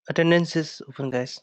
Attendance is open, guys.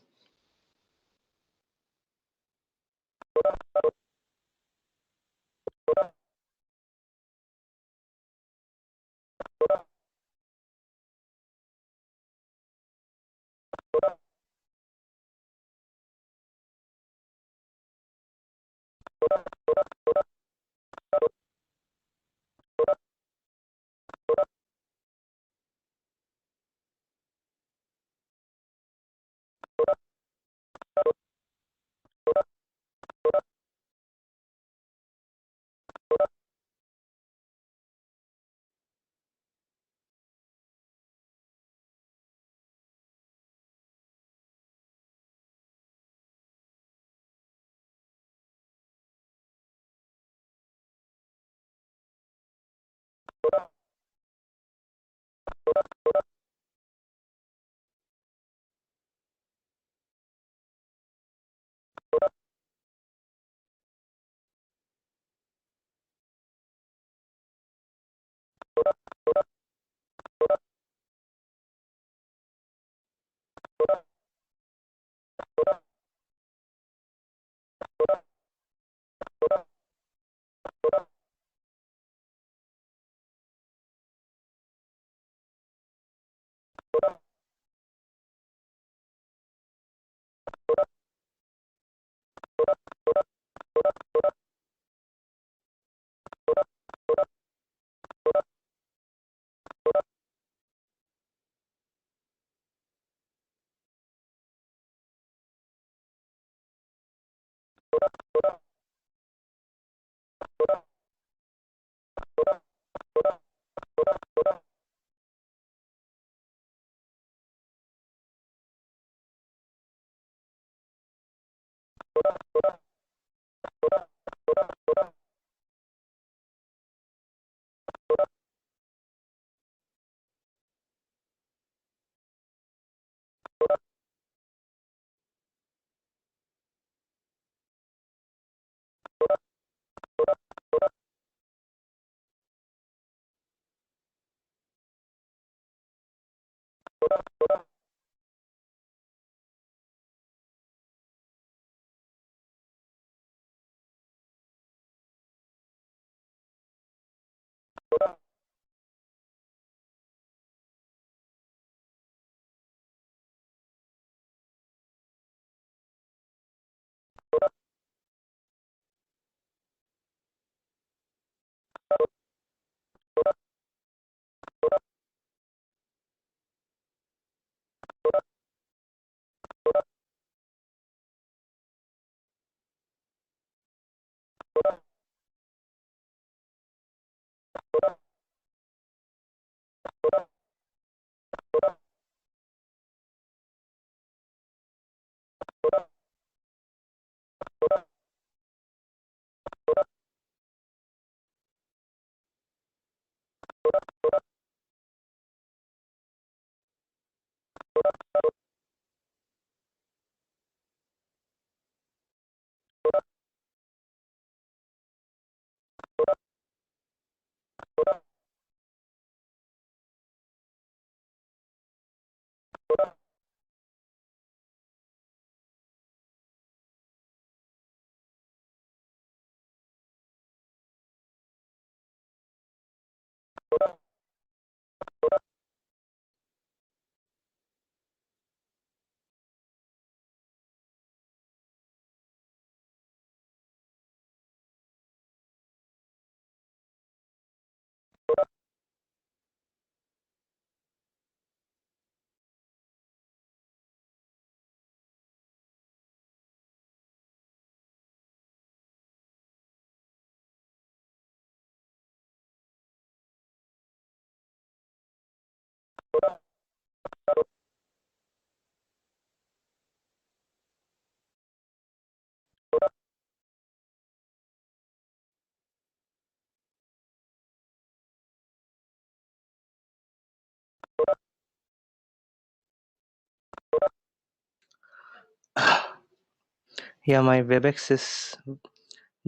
Yeah, my WebEx is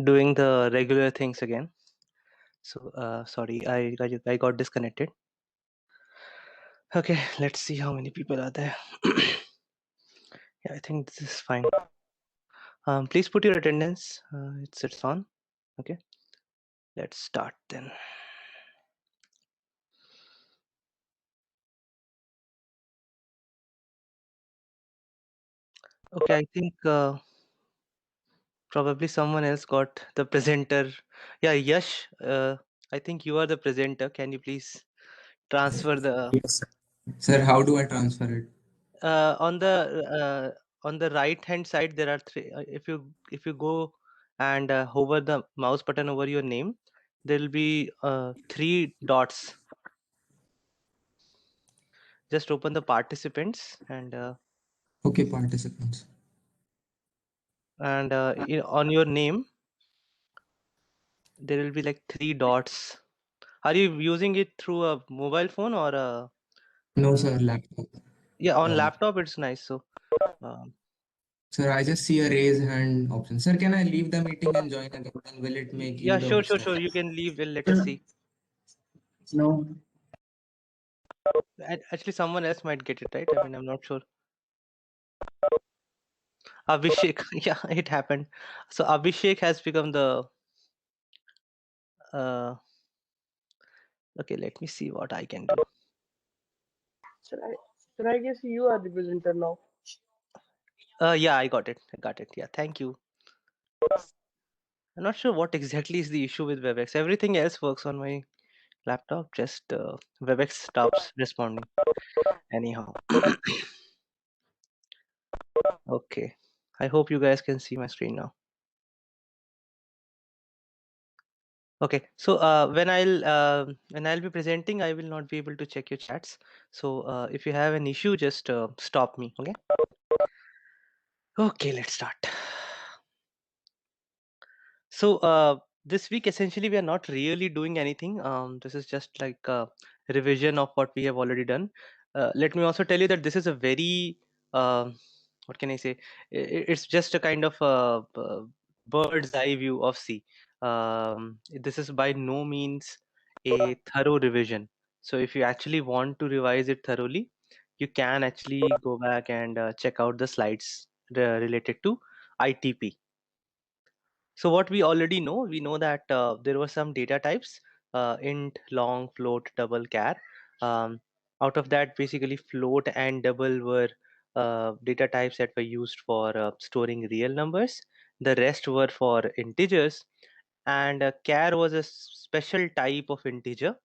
doing the regular things again. So sorry, I got disconnected. Okay, let's see how many people are there. Yeah, I think this is fine. Please put your attendance. It's on. Okay, let's start then. Okay, I think probably someone else got the presenter. Yeah, Yash. I think you are the presenter. Can you please transfer the Yes, sir. Sir, how do I transfer it? uh, on the on the right hand side there are three. If you go and hover the mouse button over your name, there will be three dots. Just open the participants Okay, participants. on your name there will be like three dots. Are you using it through a mobile phone or a No, uh, sir, laptop. yeah, on Uh, laptop it's nice. So um, sir, I just see a raise hand option. Sir, can I leave the meeting and join again? Then will it make you yeah, the sure, host sure, again? sure. You can leave. Well, let us Sir, see. no. Actually, someone else might get it right. I mean, I'm not sure. Abhishek, yeah, it happened. So Abhishek has become the uh, okay. Let me see what I can do. Sir, I guess you are the presenter now. Yeah, I got it. I got it. Yeah, thank you. I'm not sure what exactly is the issue with WebEx. Everything else works on my laptop. Just WebEx stops responding. Anyhow, okay. I hope you guys can see my screen now. Okay, so when I'll be presenting, I will not be able to check your chats. So if you have an issue, just stop me. Okay. Okay, let's start. So this week, essentially, we are not really doing anything. This is just like a revision of what we have already done. Let me also tell you that this is a very what can I say? It's just a kind of a bird's eye view of C. This is by no means a thorough revision. So if you actually want to revise it thoroughly, you can actually go back and check out the slides related to ITP. So what we already know, we know that there were some data types, int, long, float, double, char. Um, Out of that, basically float and double were data types that were used for storing real numbers. The rest were for integers, and char was a special type of integer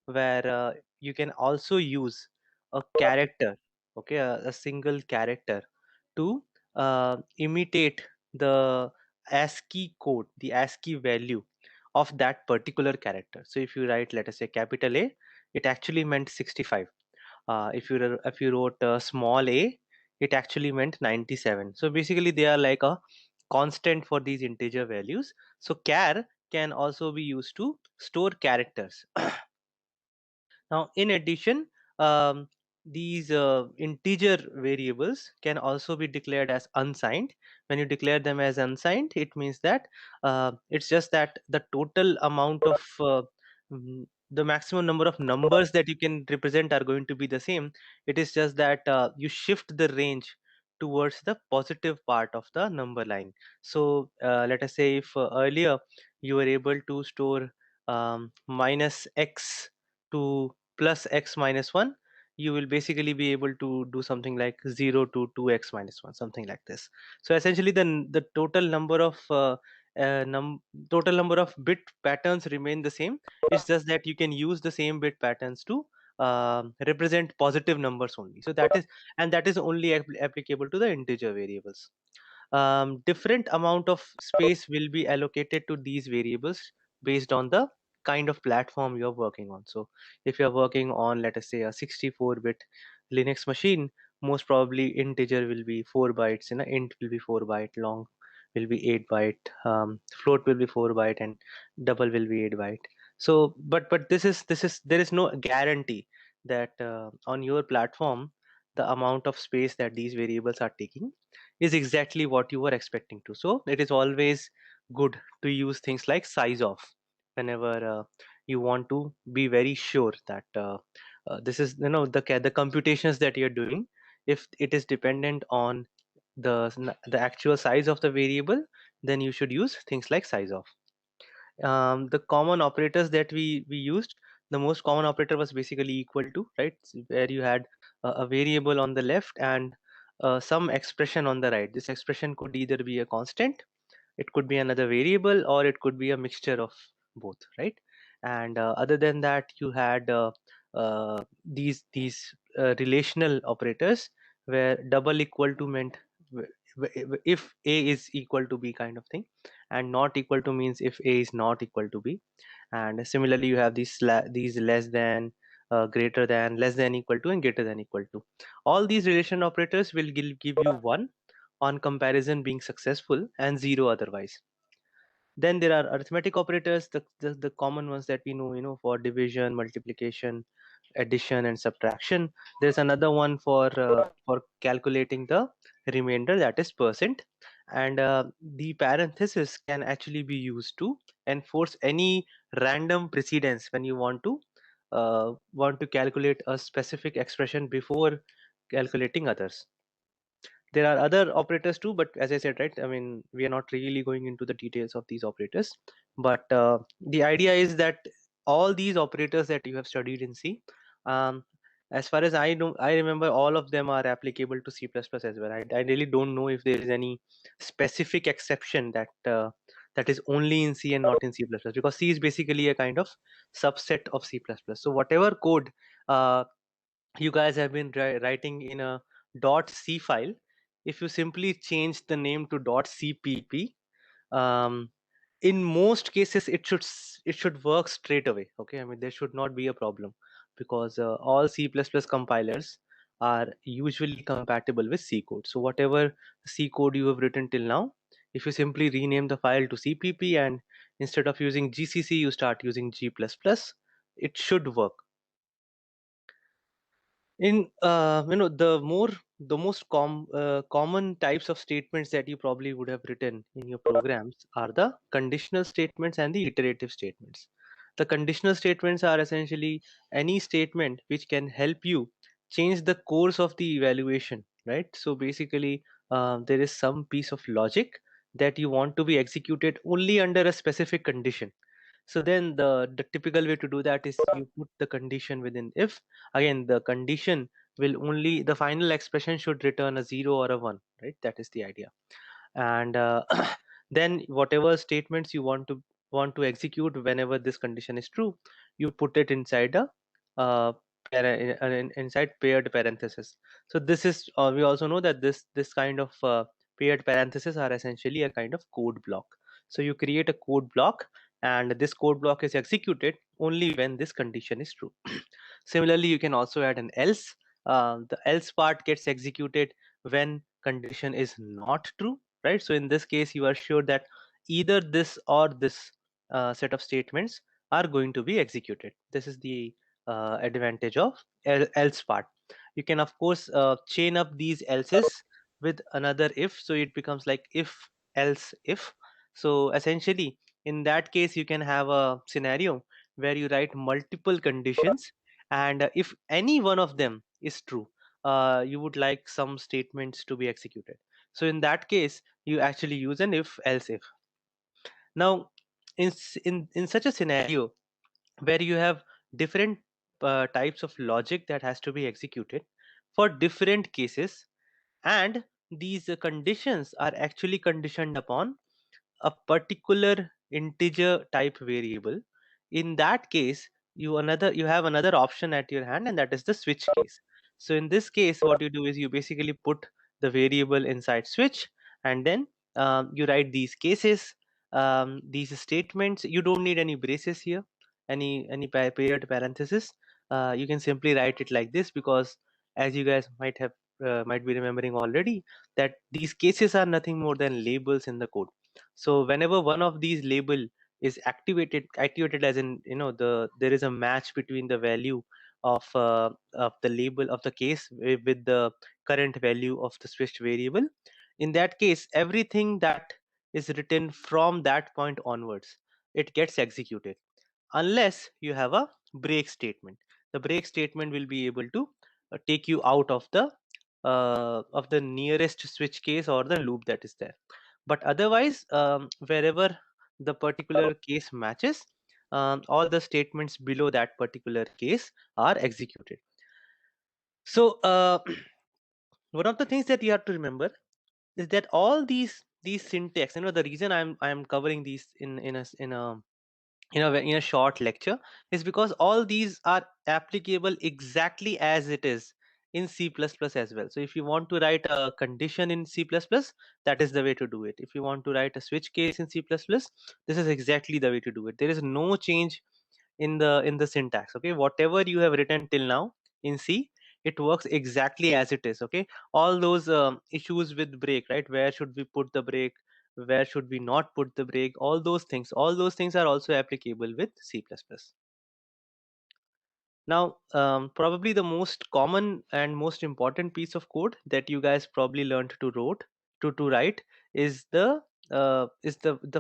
where you can also use a character, okay, a single character to imitate the ASCII code, the ASCII value of that particular character. So if you write, let us say, capital A, it actually meant 65. If you wrote small a, it actually meant 97. So basically, they are like a constant for these integer values. So char can also be used to store characters. Now, in addition, these integer variables can also be declared as unsigned. When you declare them as unsigned, it means that it's just that the total amount of the maximum number of numbers that you can represent are going to be the same. It is just that you shift the range towards the positive part of the number line. So let us say if earlier you were able to store minus x to plus x minus 1, you will basically be able to do something like 0 to 2x minus 1, something like this. So essentially the total number of total number of bit patterns remain the same. It's just that you can use the same bit patterns to represent positive numbers only. So that is only applicable to the integer variables. Different amount of space will be allocated to these variables based on the kind of platform you're working on. So if you're working on, let us say, a 64-bit Linux machine, most probably integer will be 4 bytes, int will be 4 byte, long will be 8 byte, float will be 4 byte, and double will be 8 byte. So but this is there is no guarantee that on your platform the amount of space that these variables are taking is exactly what you were expecting to. So it is always good to use things like size of whenever you want to be very sure that this is, the computations that you're doing, if it is dependent on the actual size of the variable, then you should use things like size of. The common operators that we used, the most common operator was basically equal to, right? Where you had a variable on the left and some expression on the right. This expression could either be a constant, it could be another variable, or it could be a mixture of both, right? And other than that, you had these relational operators, where double equal to meant if a is equal to b kind of thing, and not equal to means if a is not equal to b. And similarly you have these less than, greater than, less than equal to, and greater than equal to. All these relation operators will give you 1 on comparison being successful and 0 otherwise. Then there are arithmetic operators, the common ones that we know, for division, multiplication, addition, and subtraction. There's another one for calculating the remainder, that is percent. And the parenthesis can actually be used to enforce any random precedence when you want to calculate a specific expression before calculating others. There are other operators too, but as I said, right, I mean, we are not really going into the details of these operators. But the idea is that all these operators that you have studied in C, um, as far as I know, I remember all of them are applicable to C++ as well. I really don't know if there is any specific exception that is only in C and not in C++, because C is basically a kind of subset of C++. So whatever code uh, you guys have been writing in a .c file, if you simply change the name to .cpp, um, in most cases it should work straight away. Okay, I mean, there should not be a problem, because all C++ compilers are usually compatible with C code. So whatever C code you have written till now, if you simply rename the file to cpp and instead of using gcc you start using g++, it should work. In the most common types of statements that you probably would have written in your programs are the conditional statements and the iterative statements. The conditional statements are essentially any statement which can help you change the course of the evaluation, right? So basically, there is some piece of logic that you want to be executed only under a specific condition. So then the typical way to do that is you put the condition within if. Again, the condition will only, the final expression should return a 0 or a 1, right? That is the idea. And then whatever statements you want to execute whenever this condition is true, you put it inside a inside paired parenthesis. So this is, we also know that this kind of paired parentheses are essentially a kind of code block. So you create a code block, and this code block is executed only when this condition is true. Similarly, you can also add an else. The else part gets executed when condition is not true, right? So in this case, you are sure that either this or this set of statements are going to be executed. This is the advantage of else part. You can of course chain up these elses with another if, so it becomes like if else if. So essentially, in that case, you can have a scenario where you write multiple conditions, and if any one of them is true, you would like some statements to be executed. So in that case, you actually use an if else if. Now, in such a scenario where you have different types of logic that has to be executed for different cases, and these conditions are actually conditioned upon a particular integer type variable, in that case you have another option at your hand, and that is the switch case. So in this case, what you do is you basically put the variable inside switch, and then you write these cases, these statements. You don't need any braces here. period parenthesis, you can simply write it like this, because as you guys might be remembering already, that these cases are nothing more than labels in the code. So whenever one of these label is activated as in, there is a match between the value of the label of the case with the current value of the switched variable. In that case, everything that is written from that point onwards, it gets executed, unless you have a break statement. The break statement will be able to take you out of the nearest switch case or the loop that is there. But otherwise, wherever the particular case matches, all the statements below that particular case are executed. So one of the things that you have to remember is that all these syntax, the reason I'm covering these in a short lecture, is because all these are applicable exactly as it is in C++ as well. So if you want to write a condition in C++, that is the way to do it. If you want to write a switch case in C++, this is exactly the way to do it. There is no change in the syntax. Okay, whatever you have written till now in C, it works exactly as it is. Okay, all those issues with break, right? Where should we put the break, where should we not put the break, all those things are also applicable with C++. Now, probably the most common and most important piece of code that you guys probably learned to write is the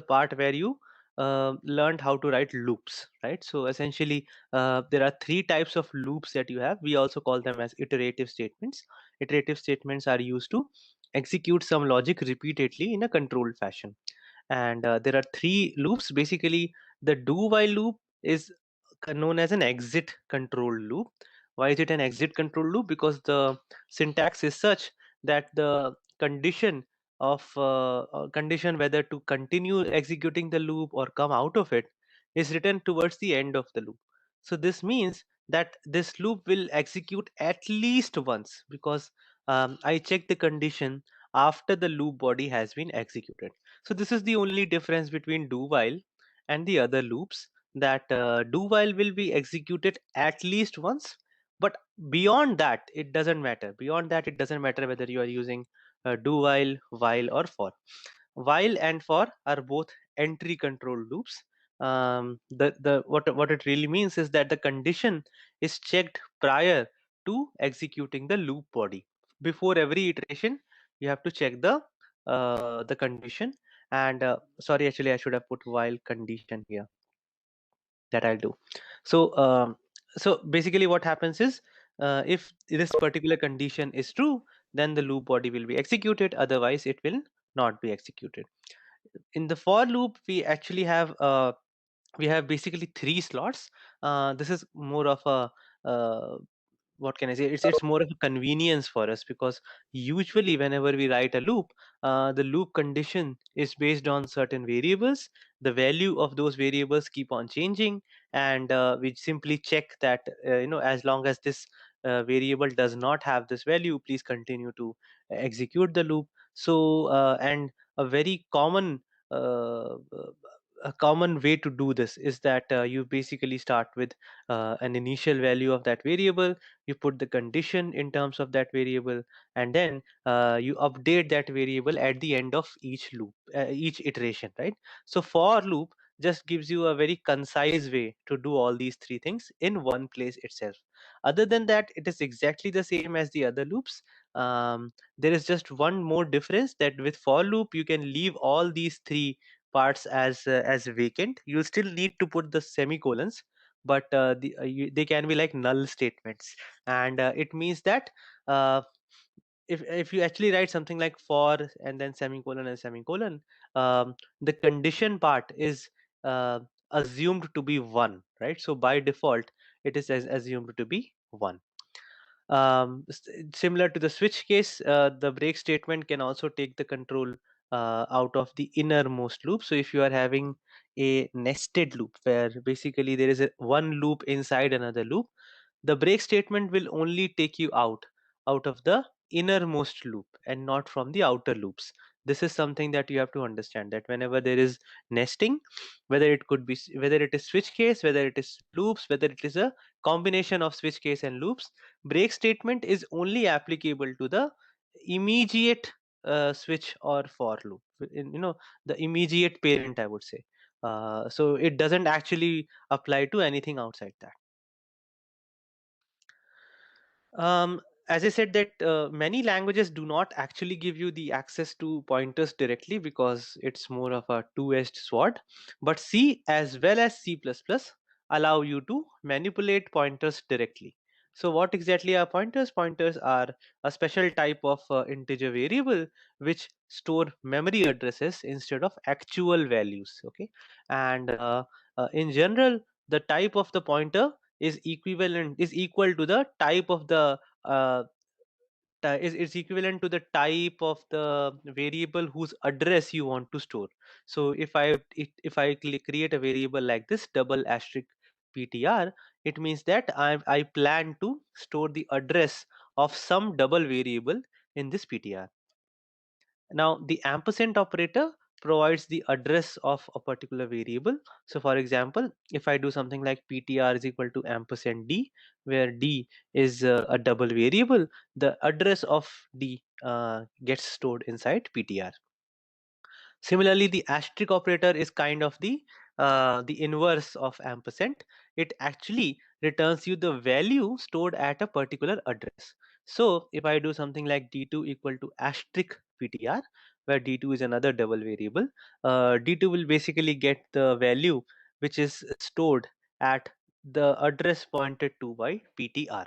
part where you learned how to write loops, right? So essentially, there are three types of loops that you have. We also call them as iterative statements. Iterative statements are used to execute some logic repeatedly in a controlled fashion. And there are three loops. Basically, the do while loop is known as an exit control loop. Why is it an exit control loop? Because the syntax is such that the condition whether to continue executing the loop or come out of it is written towards the end of the loop. So this means that this loop will execute at least once, because I check the condition after the loop body has been executed. So this is the only difference between do while and the other loops, that do while will be executed at least once, but beyond that it doesn't matter. Beyond that, it doesn't matter whether you are using do while or for. While and for are both entry control loops. The what it really means is that the condition is checked prior to executing the loop body. Before every iteration, you have to check the condition. And sorry, actually I should have put while condition here. That I'll do. So so basically what happens is, if this particular condition is true, then the loop body will be executed, otherwise it will not be executed. In the for loop, we have basically three slots. This is more of a what can I say? It's more of a convenience for us, because usually whenever we write a loop, the loop condition is based on certain variables. The value of those variables keep on changing, and we simply check that as long as this variable does not have this value, please continue to execute the loop. So and a very uh, common way to do this is that you basically start with an initial value of that variable, you put the condition in terms of that variable, and then you update that variable at the end of each iteration, right? So for loop just gives you a very concise way to do all these three things in one place itself. Other than that, it is exactly the same as the other loops. There is just one more difference, that with for loop you can leave all these three parts as vacant. You'll still need to put the semicolons, but they can be like null statements. And it means that uh, if you actually write something like for and then semicolon and semicolon, the condition part is uh, assumed to be one, right? So by default it is assumed to be one. Similar to the switch case, the break statement can also take the control out of the innermost loop. So if you are having a nested loop where basically there is one loop inside another loop, the break statement will only take you out of the innermost loop and not from the outer loops. This is something that you have to understand, that whenever there is nesting, whether it is switch case, whether it is loops, whether it is a combination of switch case and loops, break statement is only applicable to the immediate switch or for loop, the immediate parent, I would say. So it doesn't actually apply to anything outside that. Um, as I said that many languages do not actually give you the access to pointers directly because it's more of a two-edged sword. But C as well as C++ allow you to manipulate pointers directly. So what exactly are pointers? Pointers are a special type of integer variable which store memory addresses instead of actual values. Okay, and in general, the type of the pointer is equal to the type of the uh, is equivalent to the type of the variable whose address you want to store. So if I create a variable like this double asterisk ptr, it means that I plan to store the address of some double variable in this ptr. Now, the ampersand operator provides the address of a particular variable. So, for example, if I do something like ptr is equal to ampersand d, where d is a double variable, the address of d gets stored inside ptr. Similarly, the asterisk operator is kind of the inverse of ampersand. It actually returns you the value stored at a particular address. So if I do something like d2 equal to asterisk ptr, where d2 is another double variable, d2 will basically get the value which is stored at the address pointed to by ptr.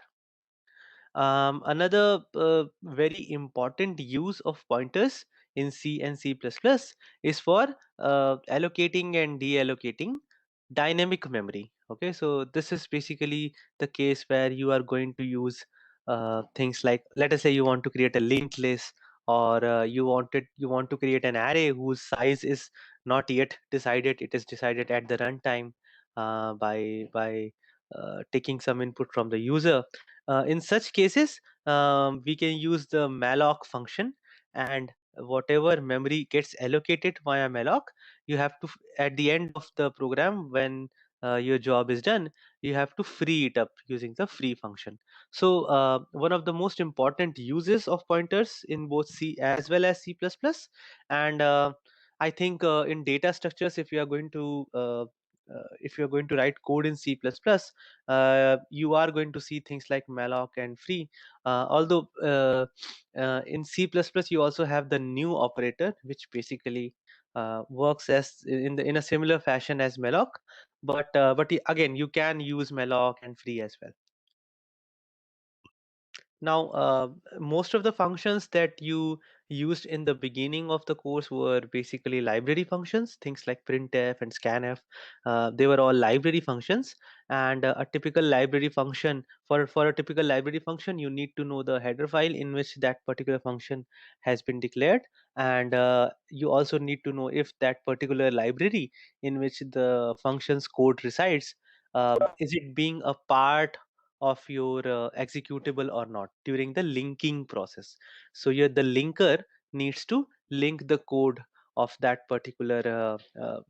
Another very important use of pointers in C and C++ is for allocating and deallocating dynamic memory. Okay, so this is basically the case where you are going to use things like, let us say you want to create a linked list, or you want to create an array whose size is not yet decided. It is decided at the runtime by taking some input from the user. In such cases, we can use the malloc function, and whatever memory gets allocated via malloc, you have to at the end of the program, when your job is done, you have to free it up using the free function. So one of the most important uses of pointers in both C as well as C++, and I think in data structures, if you are going to write code in C++, you are going to see things like malloc and free. Although in C++ you also have the new operator, which basically works as in a similar fashion as malloc, but again, you can use malloc and free as well. Now, most of the functions that you used in the beginning of the course were basically library functions, things like printf and scanf. They were all library functions, and a typical library function, for a typical library function, you need to know the header file in which that particular function has been declared, and you also need to know if that particular library in which the function's code resides, is it being a part of your executable or not during the linking process. So here the linker needs to link the code of that particular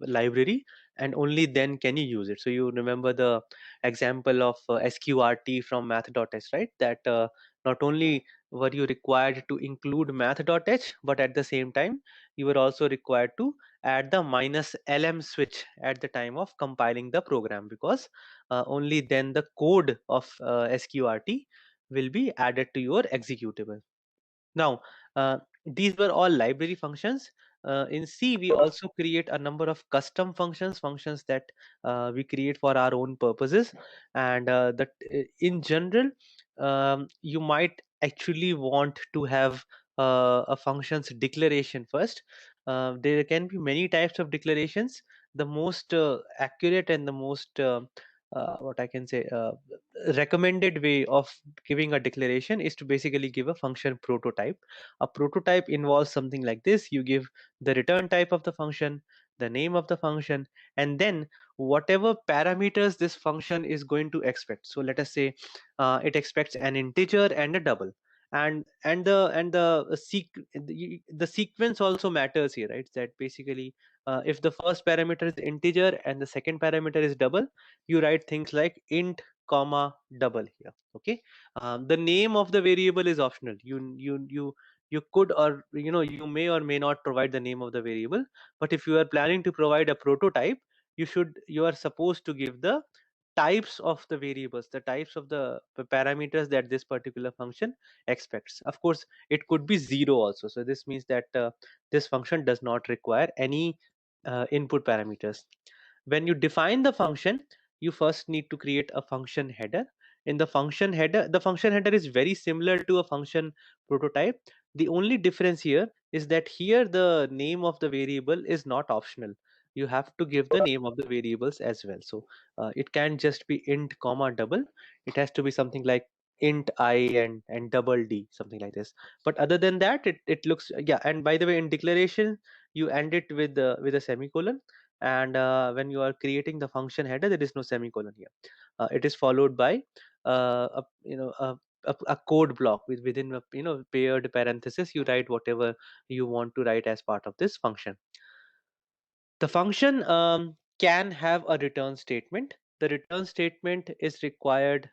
library, and only then can you use it. So you remember the example of sqrt from math.h, right? That not only were you required to include math.h, but at the same time you were also required to add the -lm switch at the time of compiling the program, because only then the code of sqrt will be added to your executable. Now, these were all library functions. In C, we also create a number of custom functions that we create for our own purposes, and that in general, you might actually want to have a function's declaration first. There can be many types of declarations. The most accurate and the most what I can say recommended way of giving a declaration is to basically give a function prototype. A prototype involves something like this: you give the return type of the function, the name of the function, and then whatever parameters this function is going to expect. So let us say it expects an integer and a double, The sequence also matters here, right? That basically, if the first parameter is integer and the second parameter is double, you write things like int comma double here. Okay. The name of the variable is optional. You could, or you may or may not provide the name of the variable, but if you are planning to provide a prototype, you are supposed to give the types of the variables, the types of the parameters that this particular function expects. Of course, it could be zero also. So this means that this function does not require any input parameters. When you define the function, you first need to create a function header. In the function header, the function header is very similar to a function prototype. The only difference here is that here the name of the variable is not optional. You have to give the name of the variables as well. So it can't just be int comma double. It has to be something like int I and double d, something like this. But other than that, it looks, yeah. And by the way, in declaration, you end it with a semicolon. And when you are creating the function header, there is no semicolon here. It is followed by a a code block within a paired parenthesis. You write whatever you want to write as part of this function. The function can have a return statement. The return statement is required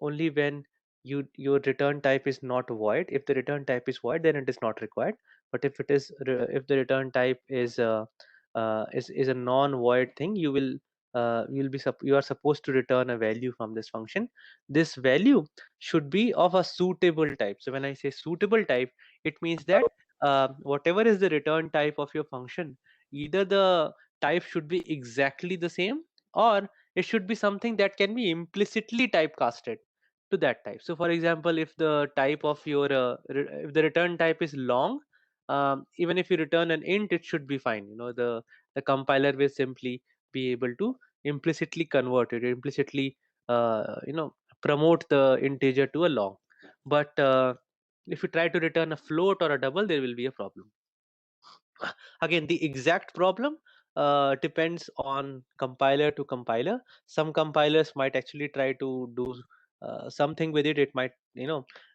only when your return type is not void. If the return type is void, then it is not required. But if if the return type is a non-void thing, you are supposed to return a value from this function. This value should be of a suitable type. So when I say suitable type, it means that whatever is the return type of your function, either the type should be exactly the same, or it should be something that can be implicitly typecasted to that type. So for example, if the type of your if the return type is long, even if you return an int, it should be fine. The compiler will simply be able to implicitly convert it, implicitly promote the integer to a long. But if you try to return a float or a double, there will be a problem. Again, the exact problem depends on compiler to compiler. Some compilers might actually try to do something with it. It might,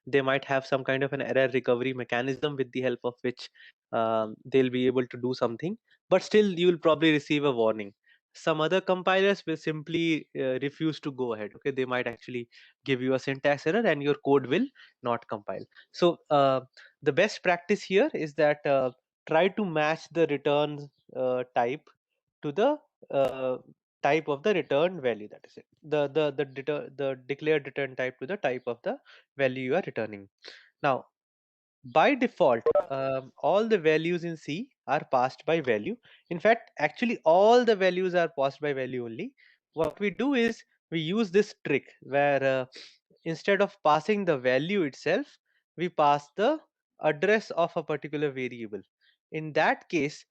they might have some kind of an error recovery mechanism with the help of which they'll be able to do something, but still you will probably receive a warning. Some other compilers will simply refuse to go ahead. Okay, they might actually give you a syntax error and your code will not compile. So the best practice here is that try to match the return type to the uh, type of the return value. That is it, the declared return type to the type of the value you are returning. Now, by default, all the values in C are passed by value. In fact, actually all the values are passed by value only. What we do is we use this trick where instead of passing the value itself, we pass the address of a particular variable. In that case,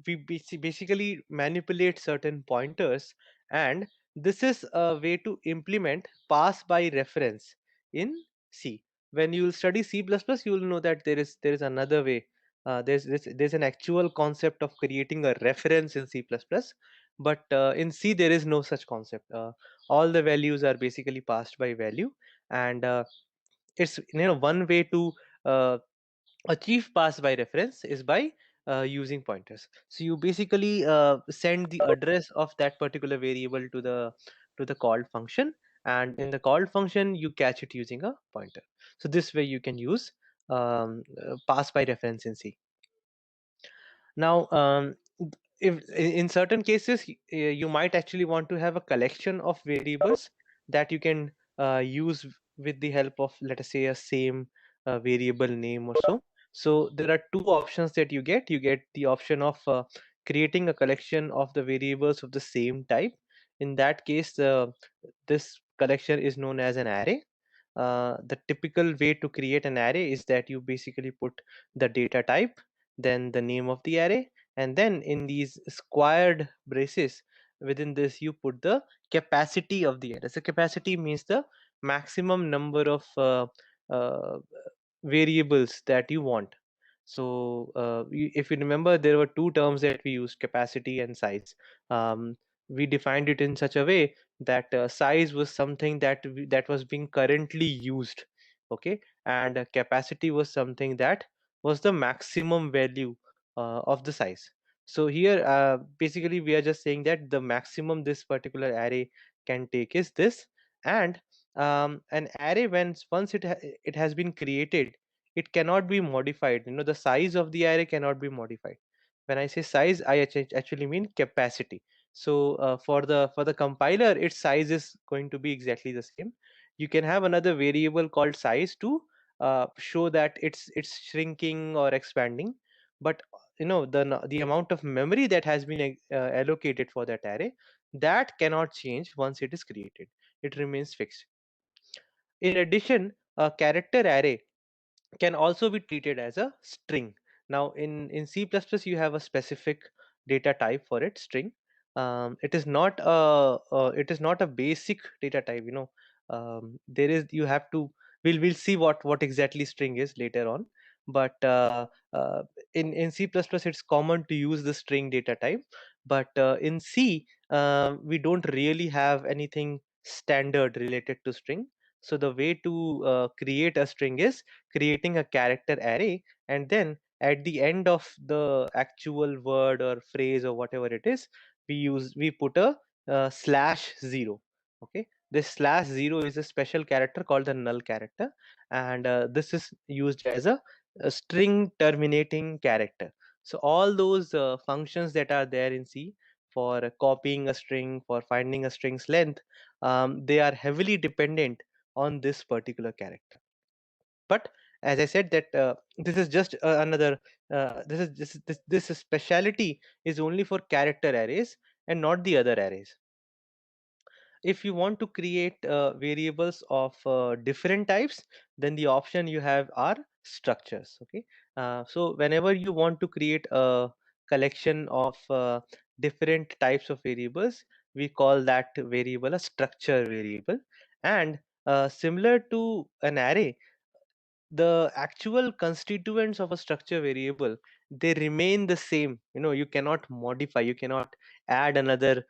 we basically manipulate certain pointers, and this is a way to implement pass by reference in C. When you will study C++, you will know that there is another way. There's an actual concept of creating a reference in C++, but in C there is no such concept. All the values are basically passed by value, and it's one way to uh, achieve pass by reference is by using pointers. So you basically send the address of that particular variable to the called function, and in the called function you catch it using a pointer. So this way you can use pass by reference in C. Now, if in certain cases you might actually want to have a collection of variables that you can use with the help of, let us say, a same variable name or so. So there are two options that you get. You get the option of creating a collection of the variables of the same type. In that case, this collection is known as an array. The typical way to create an array is that you basically put the data type, then the name of the array, and then in these squared braces within this you put the capacity of the array. So capacity means the maximum number of uh, variables that you want. So if you remember, there were two terms that we used, capacity and size. We defined it in such a way that size was something that was being currently used. okay, and capacity was something that was the maximum value of the size. So here basically we are just saying that the maximum this particular array can take is this. And an array, once it has been created, it cannot be modified. The size of the array cannot be modified. When I say size, I actually mean capacity. So for the compiler, its size is going to be exactly the same. You can have another variable called size to show that it's shrinking or expanding, but the amount of memory that has been allocated for that array, that cannot change once it is created. It remains fixed. In addition, a character array can also be treated as a string. Now in C++, you have a specific data type for it, string. It is not a basic data type. There is you have to we'll see what exactly string is later on. But in C++, it's common to use the string data type. But in C, we don't really have anything standard related to string. So the way to create a string is creating a character array, and then at the end of the actual word or phrase or whatever it is, we put a /0. Okay, this /0 is a special character called the null character, and this is used as a string terminating character. So all those functions that are there in C for copying a string, for finding a string's length, they are heavily dependent on this particular character. But as I said that this is just another this speciality is only for character arrays and not the other arrays. If you want to create variables of different types, then the option you have are structures. Okay, so whenever you want to create a collection of different types of variables, we call that variable a structure variable. And similar to an array, the actual constituents of a structure variable, they remain the same. You cannot modify, you cannot add another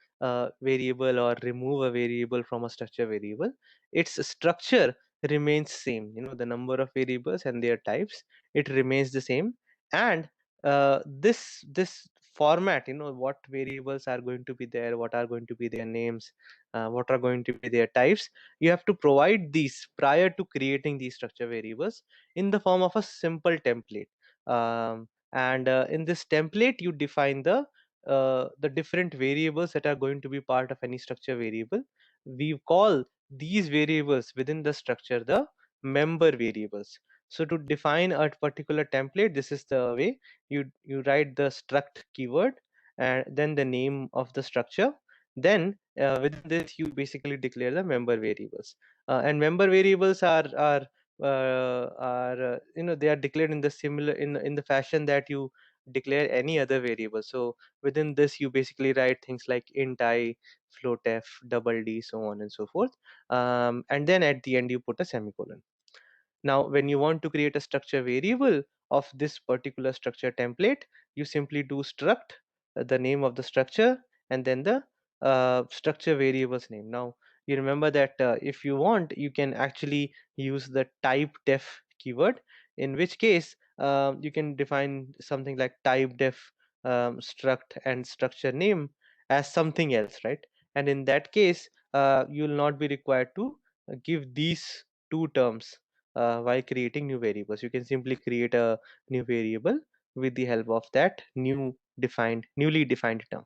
variable or remove a variable from a structure variable. Its structure remains same. The number of variables and their types, it remains the same. And this format, what variables are going to be there, what are going to be their names, what are going to be their types, you have to provide these prior to creating these structure variables in the form of a simple template. And in this template, you define the different variables that are going to be part of any structure variable. We call these variables within the structure the member variables. So to define a particular template, this is the way you write the struct keyword and then the name of the structure. Then within this, you basically declare the member variables. And member variables they are declared in the similar in the fashion that you declare any other variable. So within this, you basically write things like int I, float f, double d, so on and so forth. And then at the end, you put a semicolon. Now, when you want to create a structure variable of this particular structure template, you simply do struct the name of the structure and then the structure variable's name. Now, you remember that if you want, you can actually use the type def keyword, in which case you can define something like type def struct and structure name as something else, right? And in that case, you will not be required to give these two terms while creating new variables. You can simply create a new variable with the help of that newly defined term.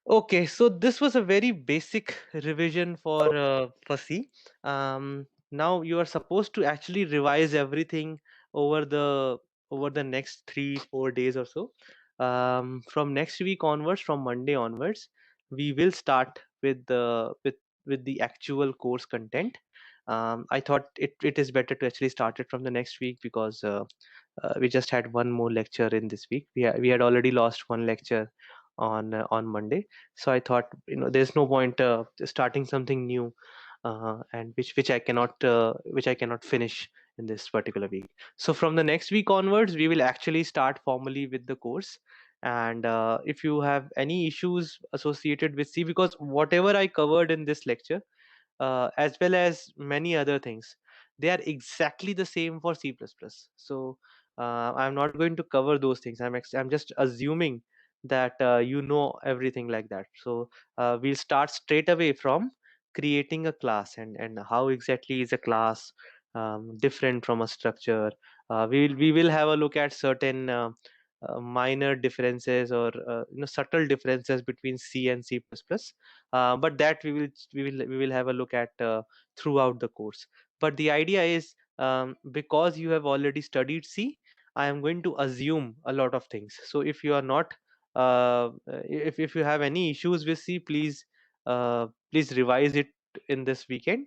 Okay, so this was a very basic revision for C. Now you are supposed to actually revise everything over the next 3-4 days or so. From next week onwards, from Monday onwards, we will start with the actual course content. I thought it is better to actually start it from the next week because we just had one more lecture in this week. We had already lost one lecture on Monday, so I thought there's no point starting something new, and which I cannot finish in this particular week. So from the next week onwards, we will actually start formally with the course. And if you have any issues associated with C, because whatever I covered in this lecture, as well as many other things, they are exactly the same for C++. So I'm not going to cover those things. I'm just assuming that you know everything like that. So we'll start straight away from creating a class, and how exactly is a class different from a structure. We will have a look at certain minor differences, or subtle differences between C and C++, but that we will have a look at throughout the course. But the idea is, because you have already studied C, I am going to assume a lot of things. So if you are not if you have any issues with C, please revise it in this weekend.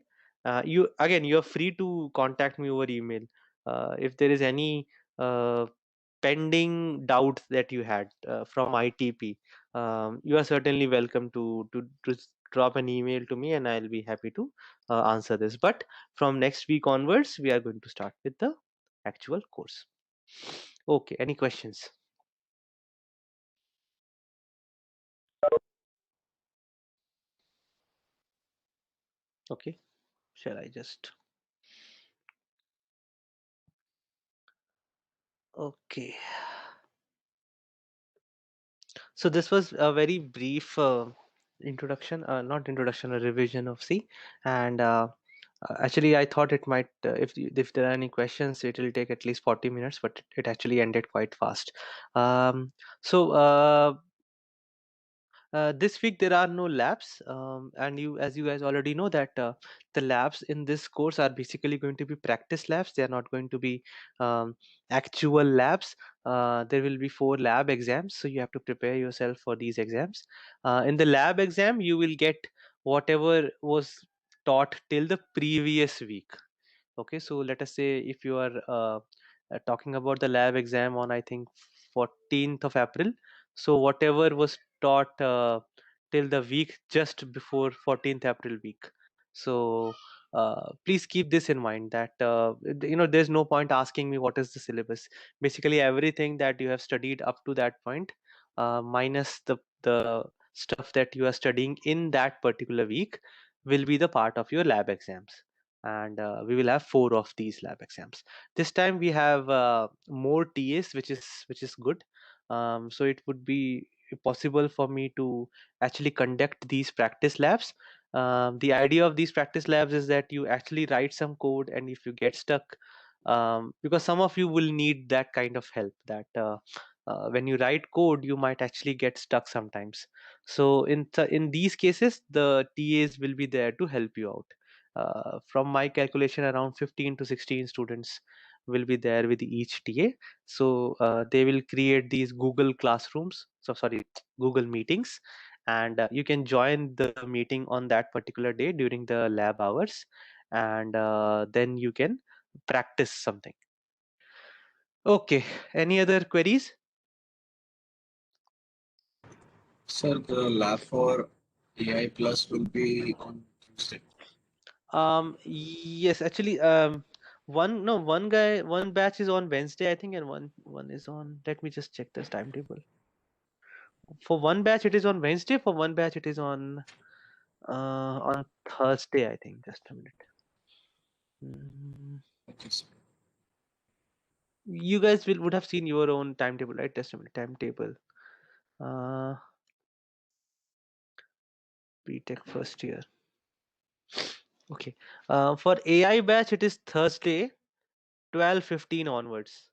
You're free to contact me over email if there is any pending doubts that you had from ITP. You are certainly welcome to drop an email to me, and I'll be happy to answer this. But from next week onwards, we are going to start with the actual course. Okay, any questions? Okay, shall I just... Okay. So this was a very brief introduction, not introduction, a revision of C. And actually, I thought it might, if there are any questions, it will take at least 40 minutes, but it actually ended quite fast. So this week there are no labs, and as you guys already know that the labs in this course are basically going to be practice labs. They are not going to be actual labs. There will be 4 lab exams, so you have to prepare yourself for these exams. In the lab exam, you will get whatever was taught till the previous week. Okay, so let us say if you are talking about the lab exam on, I think, 14th of April. So whatever was taught till the week just before 14th April week. So please keep this in mind, that there's no point asking me what is the syllabus. Basically everything that you have studied up to that point, minus the stuff that you are studying in that particular week, will be the part of your lab exams. And we will have 4 of these lab exams. This time we have more TAs, which is good. So it would be possible for me to actually conduct these practice labs. The idea of these practice labs is that you actually write some code, and if you get stuck, because some of you will need that kind of help, that when you write code you might actually get stuck sometimes. So in these cases, the TAs will be there to help you out. From my calculation, around 15 to 16 students will be there with each TA. So they will create these Google classrooms, so sorry, Google meetings, and you can join the meeting on that particular day during the lab hours, and then you can practice something. Okay, any other queries? Sir, the lab for AI Plus will be on Tuesday. Yes, actually, one batch is on Wednesday, I think, and one is on, let me just check this timetable. For one batch it is on Wednesday, for one batch it is on Thursday, I think. Just a minute. Okay, sir. You guys would have seen your own timetable, right? Just a minute. Timetable. BTech first year. Okay. For AI batch it is Thursday, 12:15 onwards.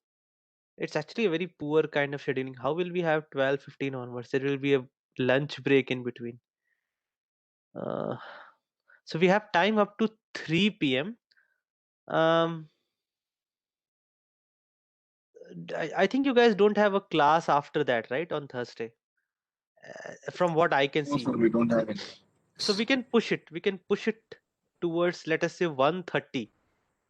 It's actually a very poor kind of scheduling. How will we have 12:15 onwards? There will be a lunch break in between. So we have time up to 3 p.m. I think you guys don't have a class after that, right? On Thursday, from what I can No, see. sir, we don't have any. So we can push it. We can push it towards, let us say, 1:30.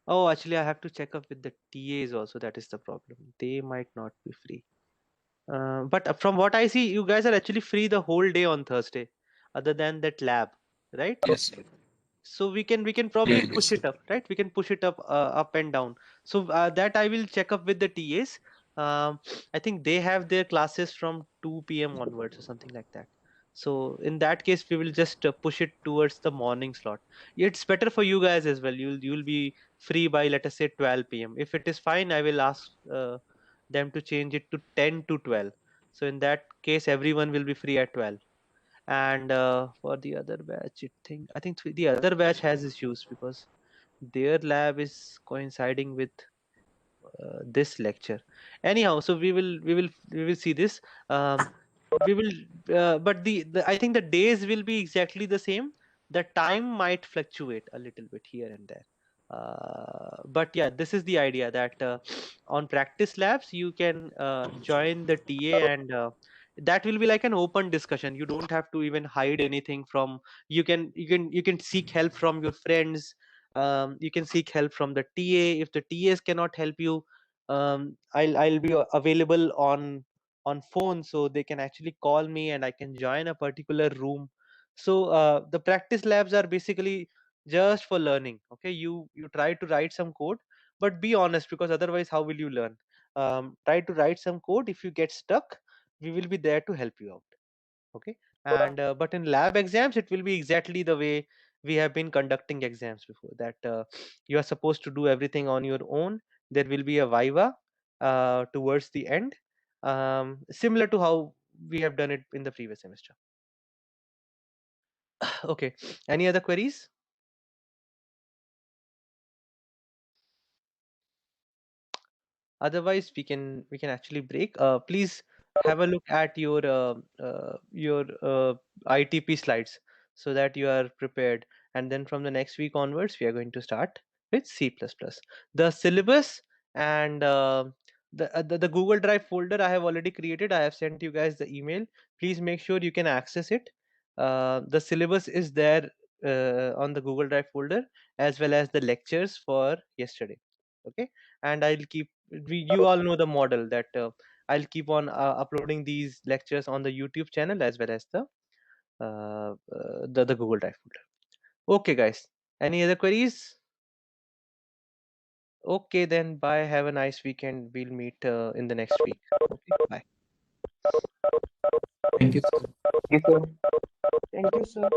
Oh, actually, I have to check up with the TAs also. That is the problem. They might not be free. But from what I see, you guys are actually free the whole day on Thursday, other than that lab, right? Yes, sir. So we can probably Yeah, yes, push sir. it up, right? We can push it up and down. So that I will check up with the TAs. I think they have their classes from 2 p.m. onwards or something like that. So in that case, we will just push it towards the morning slot. It's better for you guys as well. You'll be free by, let us say, 12 p.m. If it is fine, I will ask them to change it to 10 to 12. So in that case, everyone will be free at 12. And for the other batch, I think the other batch has issues because their lab is coinciding with this lecture. Anyhow, so we will see this. We will but the I think the days will be exactly the same. The time might fluctuate a little bit here and there. But yeah, this is the idea that on practice labs you can join the TA, and that will be like an open discussion. You don't have to even hide anything from. You can seek help from your friends. You can seek help from the TA. If the TAs cannot help you, I'll be available on phone, so they can actually call me and I can join a particular room. So the practice labs are basically just for learning. Okay, you try to write some code, but be honest, because otherwise how will you learn? Try to write some code. If you get stuck, we will be there to help you out. Okay, and but in lab exams it will be exactly the way we have been conducting exams before, that you are supposed to do everything on your own. There will be a viva towards the end, similar to how we have done it in the previous semester. Okay, any other queries? Otherwise we can actually break. Please have a look at your ITP slides so that you are prepared, and then from the next week onwards we are going to start with C++. The syllabus and the Google Drive folder I have already created. I have sent you guys the email. Please make sure you can access it. The syllabus is there on the Google Drive folder, as well as the lectures for yesterday. Okay, and you all know the model, that I'll keep on uploading these lectures on the YouTube channel as well as the Google Drive folder. Okay, guys. Any other queries? Okay, then bye. Have a nice weekend. We'll meet in the next week. Okay, bye. Thank you, sir. Thank you, sir.